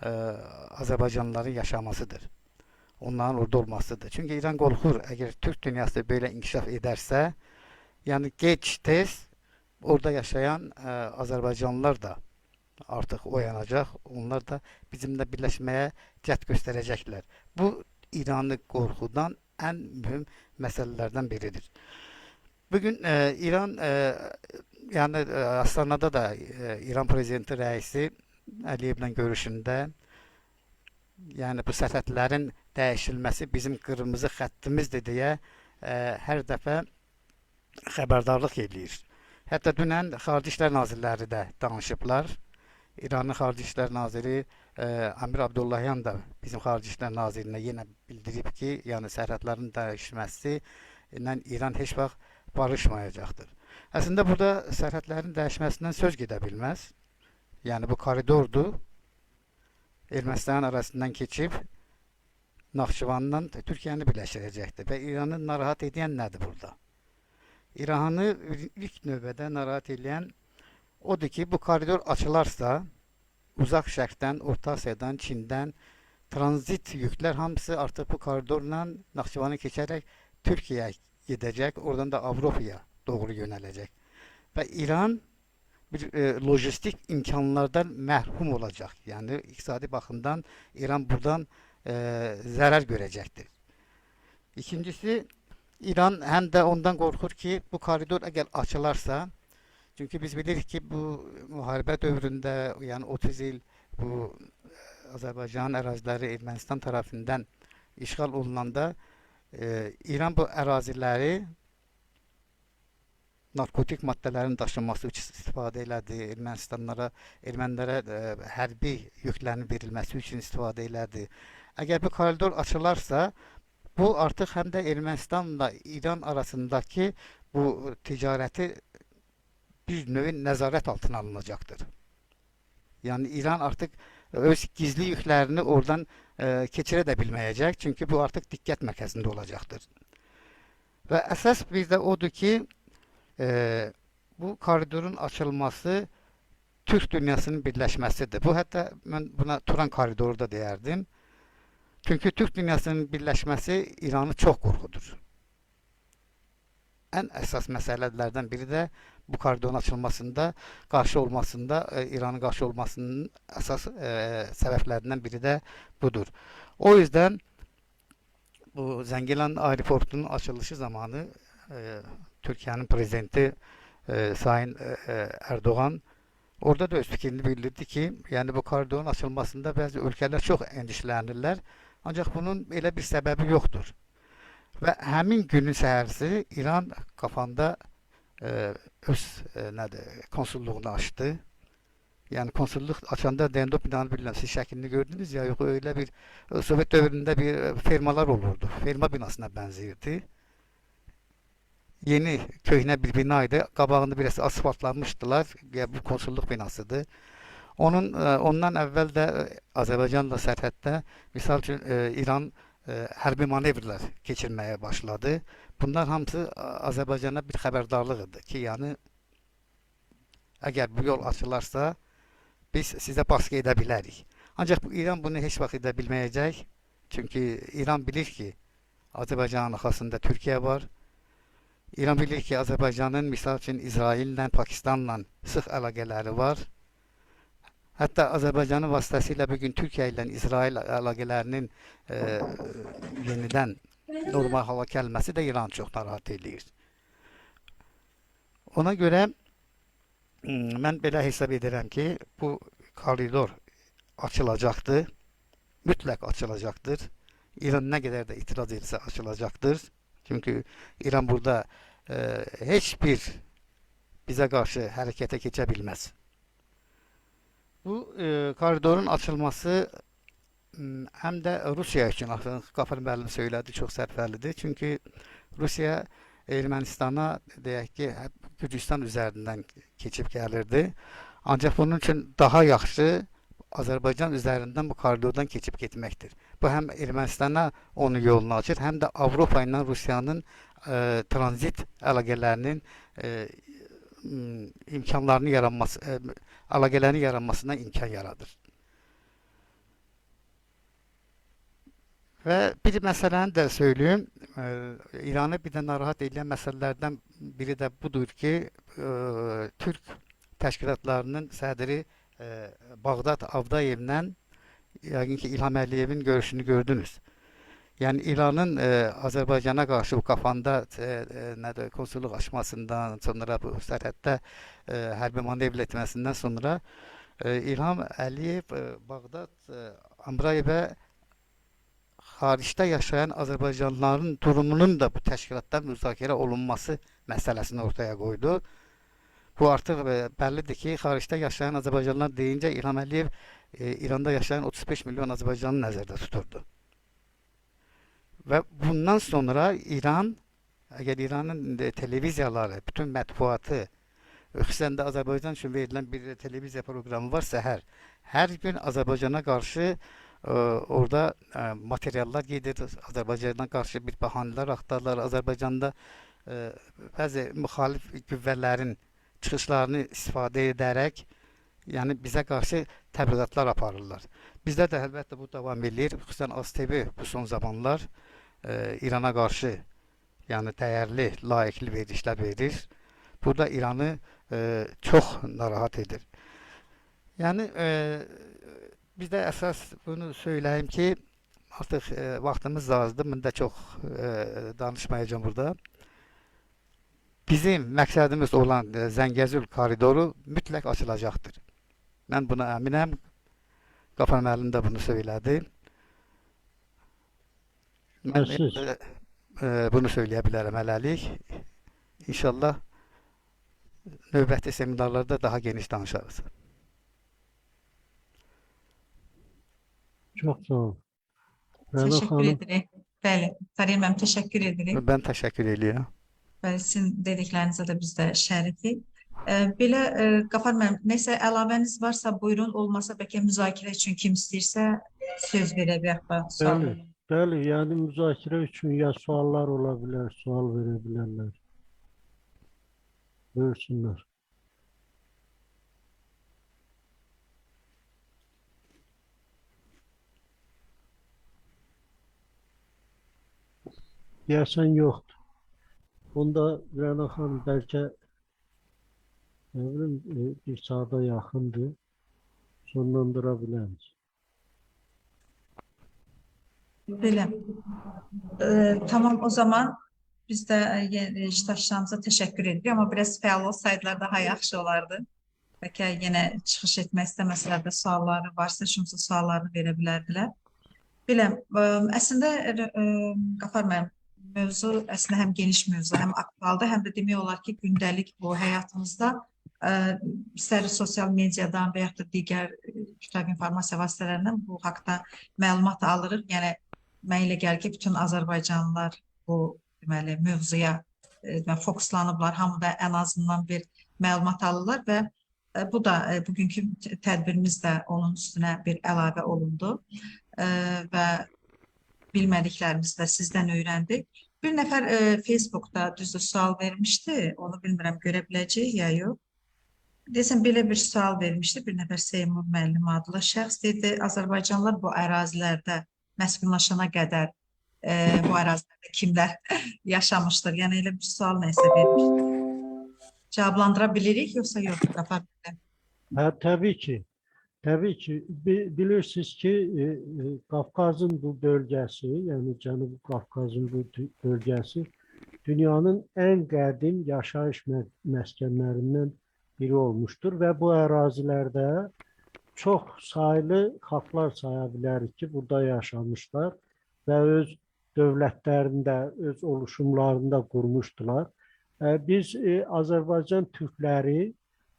Azərbaycanlıların yaşamasıdır. Onların orada olmasıdır. Çünki İran qorxur, əgər Türk dünyası belə inkişaf edərsə, yəni gec-tez orada yaşayan Azərbaycanlılar da artıq oyanacaq. Onlar da bizimlə birləşməyə cəhd göstərəcəklər. Bu İranı qorxudan ən mühüm məsələlərdən biridir. Bugün İran, yani Astana'da da İran prezidenti reisi Əliyevlə görüşündə, yani bu sərhədlərin dəyişilməsi bizim qırmızı xəttimizdir deyə hər dəfə xəbərdarlıq edir. Hətta dünən Xarici İşlər Nazirləri də danışıblar. İranın Xarici İşlər Naziri Amir Abdullahian da bizim Xarici İşlər Nazirinə yenə bildirib ki, yəni sərhədlərin dəyişməsi ilə İran heç vaxt barışmayacaqdır. Əslində burada sərhədlərin dəyişməsindən söz gedə bilməz. Yəni bu koridordur. Ermənistanın arasından keçib Naxçıvandan Türkiyəni birləşdirəcəkdir. Və İranı narahat edən nədir burada? İranı ilk növbədə narahat edən odur ki, bu koridor açılarsa uzaq şərqdən, Orta Asiyadan, Çindən tranzit yüklər hamısı artıq bu koridorla Naxçıvanı keçərək Türkiyəyə gedəcək, oradan da Avrupa'ya doğru yönələcək. Və İran bir lojistik imkanlardan məhrum olacaq. Yəni iqtisadi baxımdan İran buradan zərər görəcəkdir. İkincisi, İran həm də ondan qorxur ki, bu koridor əgər açılarsa, çünki biz bilirik ki, bu müharibə dövründə, yəni 30 il bu Azərbaycanın əraziləri Ermənistan tərəfindən işğal olunanda İran bu əraziləri narkotik maddələrin daşınması üçün istifadə elədi. Ermənilərə hərbi yüklərin verilməsi üçün istifadə elədi. Əgər bu koridor açılarsa, bu artıq həm də Ermənistanla İran arasındakı bu ticarəti bir növ nəzarət altına alınacaqdır. Yəni İran artıq öz gizli yüklərini oradan keçirə də bilməyəcək. Çünki bu artıq diqqət mərkəzində olacaqdır. Və əsas bir də odur ki, bu koridorun açılması Türk dünyasının birləşməsidir. Bu hətta mən buna Turan koridoru da deyərdim. Çünki Türk dünyasının birləşməsi İranı çox qorxudur. Ən əsas məsələlərdən biri də bu koridorun açılmasında, qarşı olmasında, İranın qarşı olmasının əsas səbəblərindən biri də budur. O yüzden bu Zəngilan aeroportunun açılışı zamanı Türkiye'nin prezidenti Sayın Erdoğan orada da öz fikrini bildirdi ki, yani bu koridorun açılmasında bazı ülkeler çok endişələnirlər. Ancaq bunun elə bir səbəbi yoxdur. Və həmin günün səhərsi İran Qafanda öz konsulluğunu açtı. Yani konsulluk açanda Dendop binanı bilmem siz şəklini gördünüz ya, yok öyle bir Sovyet dövründə bir firmalar olurdu. Firma binasına benzirdi. Yeni köhnə bir binaydı. Qabağını biraz asfaltlanmışdılar. Ya, bu konsulluk binasıdır. Ondan əvvəl də Azərbaycanla sərhəddə misal üçün İran hərbi manevrlər keçirməyə başladı. bunlar hamısı Azərbaycana bir xəbərdarlıq idi ki, yəni əgər bu yol açılarsa biz sizə baskı edə bilərik. Ancaq İran bunu heç vaxt edə bilməyəcək. Çünki İran bilir ki, Azərbaycanın arxasında Türkiyə var. İran bilir ki, Azərbaycanın misal üçün İsraillə, Pakistanla sıx əlaqələri var. Hətta Azərbaycanın vasitəsilə bugün Türkiyə ilə İsrail əlaqələrinin yenidən normal hala gəlməsi də İran çox narahat edir. Ona görə mən belə hesab edirəm ki, bu koridor açılacaqdır. Mütləq açılacaqdır. İran nə qədər də itiraz etsə açılacaqdır. Çünki İran burada heç bir bizə qarşı hərəkətə keçə bilməz. Bu koridorun açılması həm də Rusiya üçün, Qafar müəllim söylədi, çox sərfəlidir. Çünki Rusiya Ermənistana, deyək ki, Gürcüstan üzərindən keçib gəlirdi. Ancaq bunun üçün daha yaxşı Azərbaycan üzərindən bu koridordan keçib getməkdir. Bu həm Ermənistana onun yolunu açır, həm də Avropa ilə Rusiyanın tranzit əlaqələrinin imkanlarını yaranması, əlaqələrin yaranmasına imkan yaradır. Və bir məsələni də söyləyim. İranı bir də narahat edən məsələlərdən biri də budur ki, Türk təşkilatlarının sədri Bağdad Avdayevlə yəqin ki, İlham Əliyevin görüşünü gördünüz. Yəni İranın Azərbaycana qarşı bu Qafanda konsulluq açmasından sonra bu sərhəddə hərbi manevr etməsindən sonra İlham Əliyev Bağdad Amrayevə xaricdə yaşayan Azərbaycanlıların durumunun da bu təşkilatda müzakirə olunması məsələsini ortaya qoydu. Bu artıq bəllidir ki, xaricdə yaşayan Azərbaycanlılar deyincə İlham Əliyev İranda yaşayan 35 milyon Azərbaycanlı nəzərdə tuturdu. Və bundan sonra İran, əgər İranın televiziyaları, bütün mətbuatı, xüsusən də Azərbaycan üçün verilən bir televiziya proqramı var səhər, hər gün Azərbaycana qarşı orada materiallar gedir, Azərbaycana qarşı bir bəhanələr axtarırlar, Azərbaycanda bəzi müxalif qüvvələrin çıxışlarını istifadə edərək, yəni bizə qarşı təbliğatlar aparırlar. Bizdə də əlbəttə bu davam edir. Xüsusən AzTV bu son zamanlar İrana qarşı yəni dəyərli, layiqli verilişlər verir. Burada İranı çox narahat edir. Yəni bizdə əsas bunu söyləyim ki, artıq vaxtımız azdır. Mən də çox danışmayacağım burada. Bizim məqsədimiz olan Zəngəzur koridoru mütləq açılacaqdır. Mən buna əminəm. Qafar müəllim də bunu söylədi. Mən bunu söyləyə bilərəm hələlik. İnşallah növbəti seminarlarda daha geniş danışarız. Çox sağ olun. Təşəkkür edirik. Bəli, Fərid müəllim, təşəkkür edirik. Mən təşəkkür edirəm. Və sizin dediklərinizə də biz də şəritik. Belə Qafar müəllim, nəsə əlavəniz varsa buyurun, olmasa bəlkə müzakirə üçün kim istəyirsə söz verə bilər. Bəli, yəni müzakirə üçün ya suallar ola bilər, sual verə bilərlər. Buyursunlar. Deyəsən yoxdur. Bunda Rəna xanım bəlkə bir saata yaxındır. Sonlandıra biləriz. Belə. Tamam, o zaman biz də iştirakçılarımıza təşəkkür edirik. Amma biraz fəal olsaydılar daha yaxşı olardı. Bəlkə yenə çıxış etmək istəməsələr də sualları varsa, şunsa suallarını verə bilərdilər. Belə, əslində Qafar müəllim, mövzu əslində həm geniş mövzu, həm aktualdır, həm də demək olar ki, gündəlik bu həyatımızda istər sosial mediadan və yaxud da digər kütləvi informasiya vasitələrindən bu haqda məlumat alırıq. Yəni, mən elə gəlir ki, bütün Azərbaycanlılar bu deməli, mövzuya fokuslanıblar, hamı da ən azından bir məlumat alırlar və bu da bugünkü tədbirimiz də onun üstünə bir əlavə olundu və bilmədiklərimizi də sizdən öyrəndik. Bir nəfər Facebookda düzdür sual vermişdi. Onu bilmirəm görə biləcək ya yox. Desəm belə bir sual vermişdi. Bir nəfər Seymur müəllim adlı şəxs dedi, Azərbaycanlılar bu ərazilərdə məskunlaşana qədər bu ərazilərdə kimlər yaşamışdır? Yəni elə bir sual nəsə vermişdi. Cavablandıra bilirik yoxsa yox? Qafar müəllim? Tabii ki. Tabii ki. Bilirsiniz ki Kafkas'ın bu bölgesi, yani Cənubi Kafkas'ın bu bölgesi dünyanın en qədim yaşayış məskənlərindən biri olmuştur ve bu ərazilərdə çox saylı xalqlar saya bilərik ki, burada yaşamışlar ve öz dövlətlərində, öz oluşumlarında qurmuşdular. Biz Azərbaycan Türkləri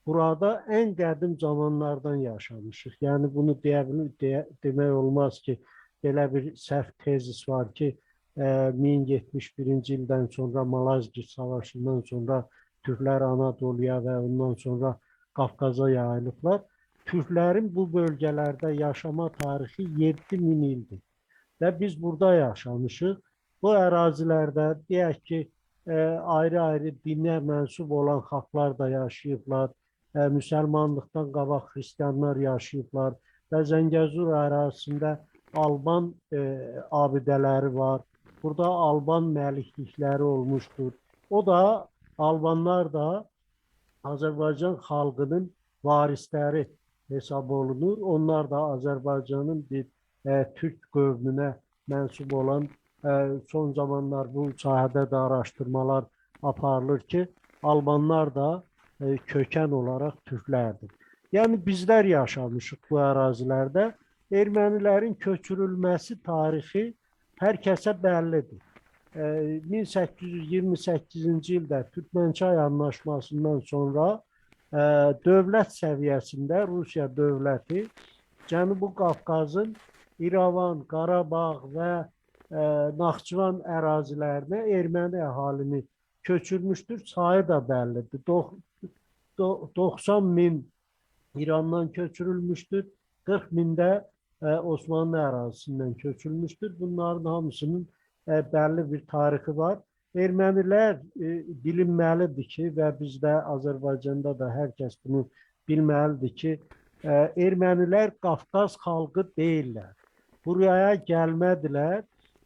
burada en qədim zamanlardan yaşamışıq. Yani bunu demək olmaz ki, belə bir səhv tezis var ki, 1071-ci ildən sonra Malazgirt Savaşı'ndan sonra Türklər Anadoluya və ondan sonra Qafqaza yayılıblar. Türklərin bu bölgələrdə yaşama tarixi 7000 ildir. Və biz burada yaşamışıq. Bu ərazilərdə deyək ki, ayrı-ayrı dinə mənsub olan xalqlar da yaşayıblar. Müsəlmanlıqdan qabaq xristianlar yaşayıblar və Zəngəzur ərazisində Alban abidələri var. Burada Alban məliklikləri olmuşdur. O da Albanlar da Azərbaycan xalqının varisləri hesab olunur. Onlar da Azərbaycanın bir Türk qövmünə mənsub olan son zamanlar bu sahədə də araşdırmalar aparılır ki, Albanlar da kökən olaraq Türklərdir. Yəni bizlər yaşamışıq bu ərazilərdə. Ermənilərin köçürülməsi tarixi hər kəsə bəllidir. 1828-ci ildə Türkmençay anlaşmasından sonra dövlət səviyyəsində Rusiya dövləti Cənubi Qafqazın İrəvan, Qarabağ və Naxçıvan ərazilərinə erməni əhalini köçürmüşdür. Sayı da bəllidir. 90 min İrandan köçürülmüşdür. 40 min də Osmanlı ərazisindən köçürülmüşdür. Bunların hamısının bəlli bir tarixi var. Ermənilər bilinməlidir ki, və bizdə Azərbaycanda da hər kəs bunu bilməlidir ki, ermənilər Qafqaz xalqı deyirlər. Buraya gəlmədilər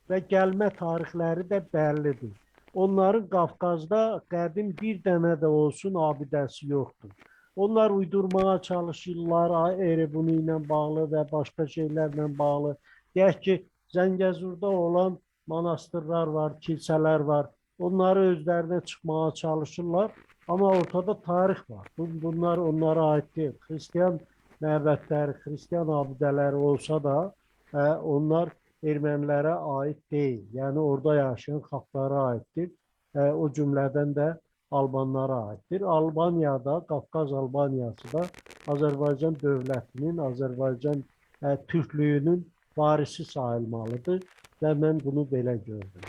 və gəlmə tarixləri də bəllidir. Onların Qafqazda qədim bir dənə də olsun abidəsi yoxdur. Onlar uydurmaya çalışırlar, Erebuni ilə bağlı və başqa şeylərlə bağlı. Deyək ki, Zəngəzurda olan manastırlar var, kilsələr var. Onları özlərinə çıxmaya çalışırlar. Amma ortada tarix var. Bunlar onlara ait deyil. Xristiyan məbədləri, xristiyan abidələri olsa da onlar ermənilərə ait deyil. Yəni orada yaşayan xalqlara aiddir. O cümlədən də Albanlara aiddir. Albaniyada, Qafqaz Albaniyası da Azərbaycan dövlətinin, Azərbaycan Türklüyünün varisi sayılmalıdır və mən bunu belə gördüm.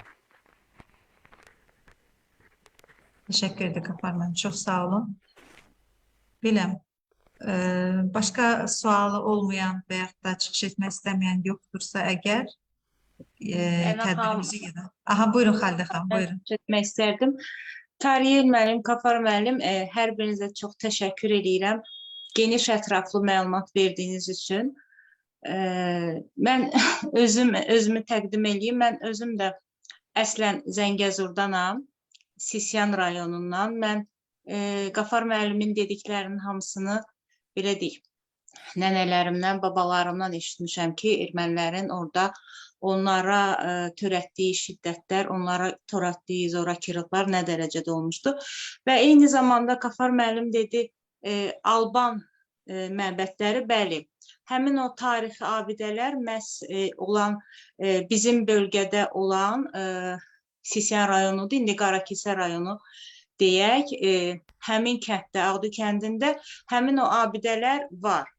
Teşekkür ederim Qafar müəllim. Çox sağ olun. Biləm, başqa sualı olmayan və yaxud da çıxış etmək istəməyən yoxdursa əgər tədbirimizi gedək. Aha, buyurun Xalidə xanım, buyurun. Etmək istərdim. Tariyel müəllim, Qafar müəllim, hər birinizə çox təşəkkür edirəm. Geniş ətraflı məlumat verdiyiniz üçün. Mən özümü təqdim edeyim. Mən özüm də əslən Zəngəzurdanam, Sisyan rayonundan. Mən Qafar müəllimin dediklərinin hamısını belə deyək, nənələrimdən, babalarımdan eşitmişəm ki, ermənilərin orada onlara törətdiyi şiddətlər, onlara törətdiyi zorakılıqlar nə dərəcədə olmuşdu. Və eyni zamanda Qafar müəllim dedi, Alban məbədləri, bəli, həmin o tarixi abidələr məhz olan, bizim bölgədə olan Sisyan rayonudur, indi Qarakilsə rayonu deyək, həmin kənddə, Ağdü kəndində həmin o abidələr var.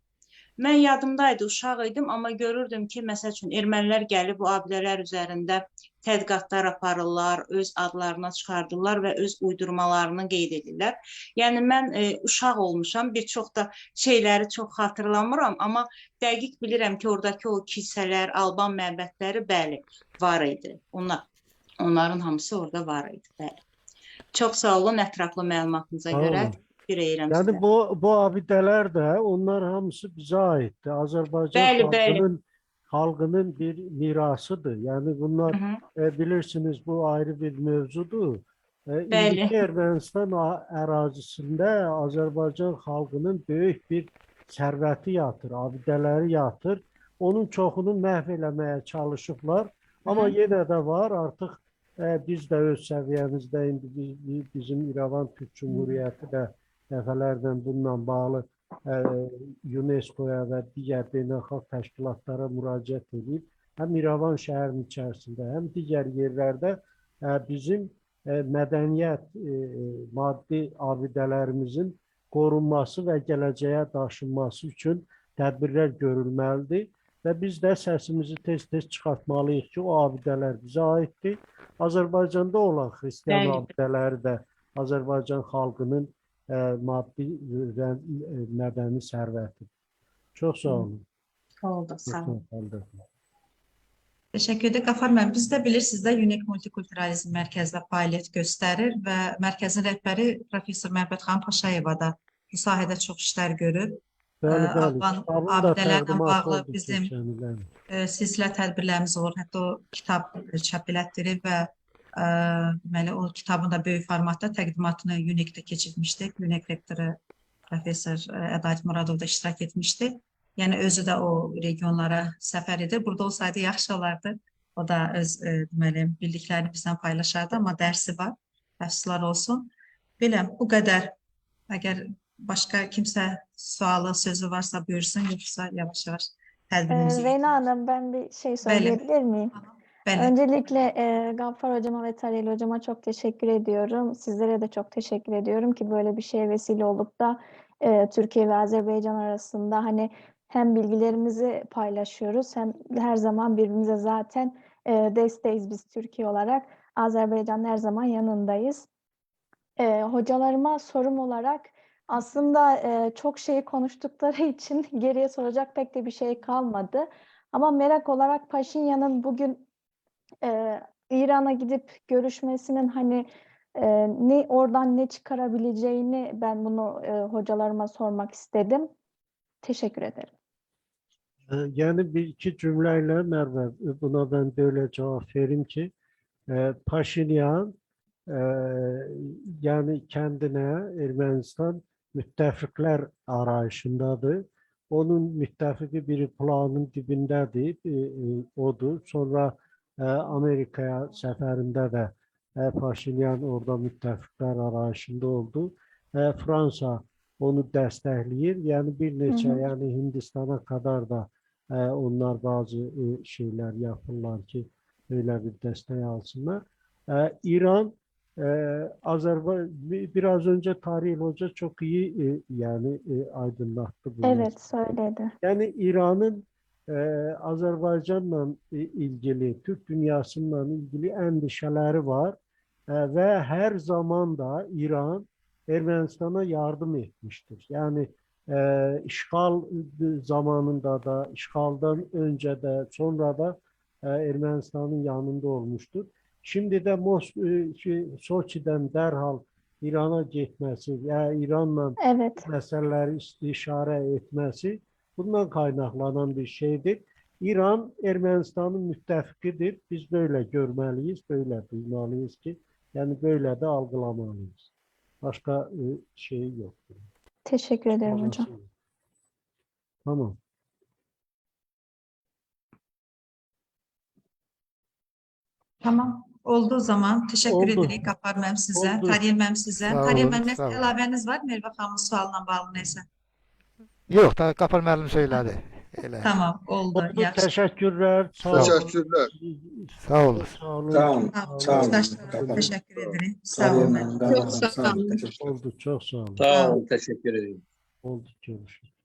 Mən yadımdaydı, uşaq idim, amma görürdüm ki, məsəl üçün, ermənilər gəlib bu abidələr üzərində tədqiqatlar aparırlar, öz adlarına çıxardırlar və öz uydurmalarını qeyd edirlər. Yəni, mən uşaq olmuşam, bir çox da şeyləri çox xatırlamıram, amma dəqiq bilirəm ki, oradakı o kilsələr, Alban məbədləri, bəli, var idi. Onlar Onların hamısı orada var idi. Bəli. Çox sağ olun ətraflı məlumatınıza Sağ görə. olun. Təşəkkür edirəm Yani sizə. bu abidələr de onlar hamısı bize aitti. Azerbaycan Bəli, bəli. halkının bir mirasıdır. Yani bunlar Hı -hı. bilirsiniz bu ayrı bir mevzudur. Bəli. İndiki Ermənistan ərazisində Azerbaycan halkının böyük bir sərvəti yatır, abidələri yatır. Onun çoxunu məhv eləməyə çalışıblar. Ama yenə də var artıq biz de öz səviyyəmizdə indi bizim İrəvan Türk Cumhuriyyəti də dəfələrlə bununla bağlı UNESCO-ya və digər beynəlxalq təşkilatlara müraciət edib, həm İrəvan şəhərinin içərisində, həm digər yerlərdə bizim mədəniyyət, maddi abidələrimizin qorunması və gələcəyə daşınması üçün tədbirlər görülməlidir və biz də səsimizi tez-tez çıxartmalıyıq ki, o abidələr bizə aiddir. Azərbaycanda olan xristiyan Bəli. abidələri də Azərbaycan xalqının maddi və mədəni sərvətidir. Çox sağ olun. Oldu, sağ olun. Təşəkkür edirəm. Qafar müəllim, biz də bilirsiniz də Unique Multikulturalizm Mərkəzdə fəaliyyət göstərir və mərkəzin rəhbəri Professor Məmmədxan Paşayeva da bu sahədə çox işlər görüb. Bəli, bəli. Afğan Kitabın da abidələrlə təqdimatı bağlı oldu bizim keçənlər. silsilə tədbirlərimiz olur. Hətta o kitab çap elətdirib və deməli o kitabın da böyük formatda təqdimatını UNIC-də keçirmişdik. UNIC rektoru Professor Ədalət Muradov da iştirak etmişdi. Yəni özü də o regionlara səfər edir. Burada olsaydı yaxşı olardı. O da öz deməli bildiklərini bizdən paylaşardı, amma dərsi var. Təfsirlər olsun. Biləm, bu qədər. Əgər başqa kimsə sualı, sözü varsa buyursun, yoxsa yavaş-yavaş tədbirimizi. Zeyna Hanım, ben bir şey söyleyebilir miyim? Bəli. Öncelikle Gaffar Hocama ve Tarihli Hocama çok teşekkür ediyorum. Sizlere de çok teşekkür ediyorum ki böyle bir şeye vesile olup da Türkiye ve Azerbaycan arasında hani hem bilgilerimizi paylaşıyoruz hem her zaman birbirimize zaten desteğiz biz Türkiye olarak. Azerbaycan'ın her zaman yanındayız. Hocalarıma sorum olarak aslında çok şeyi konuştukları için geriye soracak pek de bir şey kalmadı. Ama merak olarak Paşinyan'ın bugün İran'a gidip görüşmesinin hani oradan ne çıkarabileceğini ben bunu hocalarıma sormak istedim. Teşekkür ederim. Yani bir iki cümleyle Merve, buna ben böyle cevap vereyim ki Paşinyan yani kendine Ermənistan müttəfiqlər arayışındadır. Onun müttəfiqi biri planın dibindedir, odur. Sonra Amerika'ya səfərində də Paşinyan orada müttəfiqlər arayışında oldu. Fransa onu dəstəkləyir. Yəni bir neçə, yəni Hindistan'a kadar da onlar bazı şeyler yapırlar ki öyle bir destek alsınlar. İran, Azerbaycan, biraz önce Tarih Hoca çok iyi yani aydınlattı bunu. Evet, söyledi. Yani İran'ın Azerbaycan'la ilgili, Türk dünyasıyla ilgili endişeleri var ve her zaman da İran Ermenistan'a yardım etmiştir. Yani işgal zamanında da, işgaldan önce de, sonra da Ermenistan'ın yanında olmuştur. Şimdi de Soçi'den derhal İran'a gitmesi, yani İran'la meseleleri istişare etmesi bundan kaynaklanan bir şeydir. İran Ermenistan'ın müttefikidir. Biz böyle görmeliyiz, böyle duymalıyız ki, yani böyle de algılamalıyız. Başka şey yok. Teşekkür ederim hocam. Tamam. Tamam. Olduğu zaman teşekkür Oldu. ederim Qafar müəllim sizə, Oldu. Tarih müəllim sizə. Sağ Tarih olun, müəllim sağ olun. əlavəniz var mı Merve xanımın sualına bağlı neysə? Yok, da Qafar müəllim söylədi. Elə. Tamam, oldu. Oldu. Yaxşı. Teşekkürler. Sağ olun. Teşekkürler. Sağ olun. Sağ olun. Sağ olun. Sağ olun. Arkadaşlar teşekkür ederim. Sağ olun. Sağ olun. Oldu. Çok sağ olun. Sağ olun, teşekkür ederim. Oldu. Görüşürüz.